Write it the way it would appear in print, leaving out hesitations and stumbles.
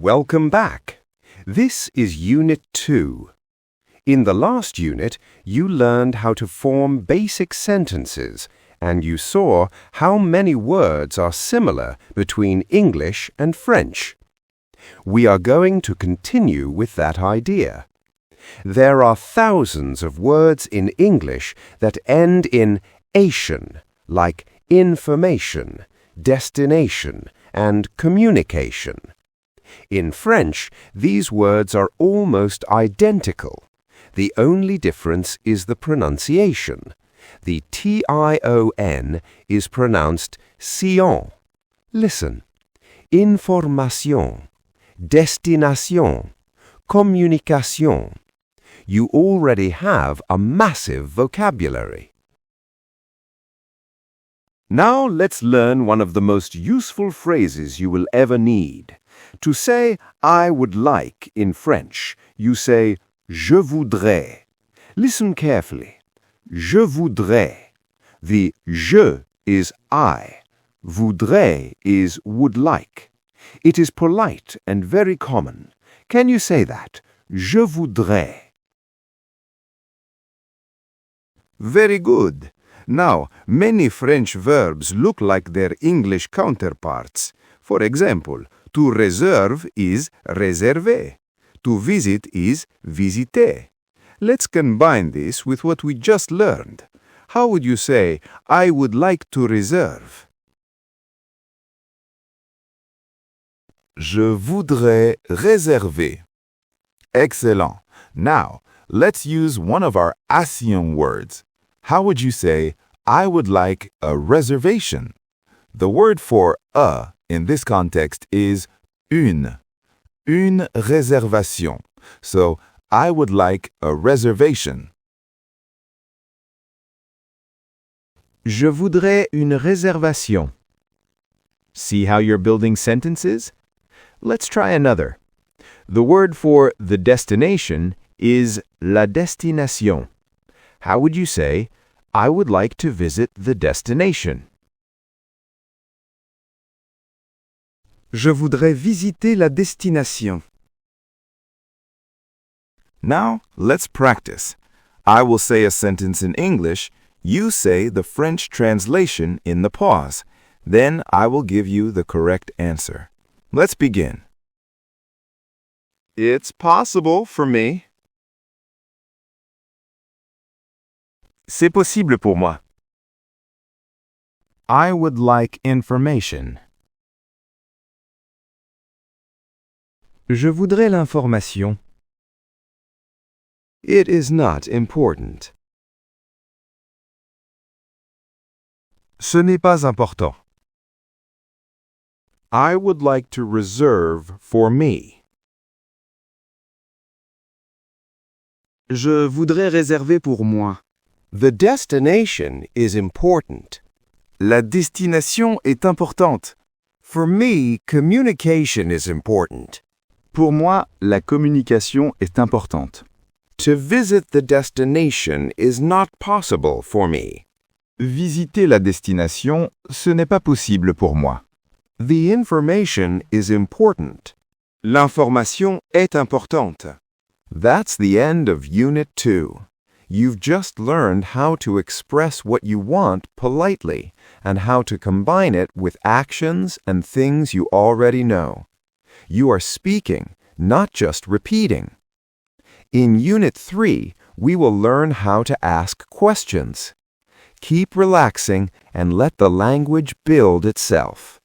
Welcome back. This is Unit 2. In the last unit, you learned how to form basic sentences, and you saw how many words are similar between English and French. We are going to continue with that idea. There are thousands of words in English that end in ation, like information, destination, and communication. In French, these words are almost identical. The only difference is the pronunciation. The T-I-O-N is pronounced sion. Listen. Information, destination, communication. You already have a massive vocabulary. Now let's learn one of the most useful phrases you will ever need. To say I would like in French, you say je voudrais. Listen carefully. Je voudrais. The je is I. Voudrais is would like. It is polite and very common. Can you say that? Je voudrais. Very good. Now, many French verbs look like their English counterparts. For example, to reserve is réserver. To visit is visiter. Let's combine this with what we just learned. How would you say, I would like to reserve? Je voudrais réserver. Excellent. Now, let's use one of our ATION words. How would you say, I would like a reservation? The word for a in this context is une réservation. So, I would like a reservation. Je voudrais une réservation. See how you're building sentences? Let's try another. The word for the destination is la destination. How would you say, I would like to visit the destination? Je voudrais visiter la destination. Now, let's practice. I will say a sentence in English. You say the French translation in the pause. Then I will give you the correct answer. Let's begin. It's possible for me. C'est possible pour moi. I would like information. Je voudrais l'information. It is not important. Ce n'est pas important. I would like to reserve for me. Je voudrais réserver pour moi. The destination is important. La destination est importante. For me, communication is important. Pour moi, la communication est importante. To visit the destination is not possible for me. Visiter la destination, ce n'est pas possible pour moi. The information is important. L'information est importante. That's the end of Unit 2. You've just learned how to express what you want politely and how to combine it with actions and things you already know. You are speaking, not just repeating. In Unit 3, we will learn how to ask questions. Keep relaxing and let the language build itself.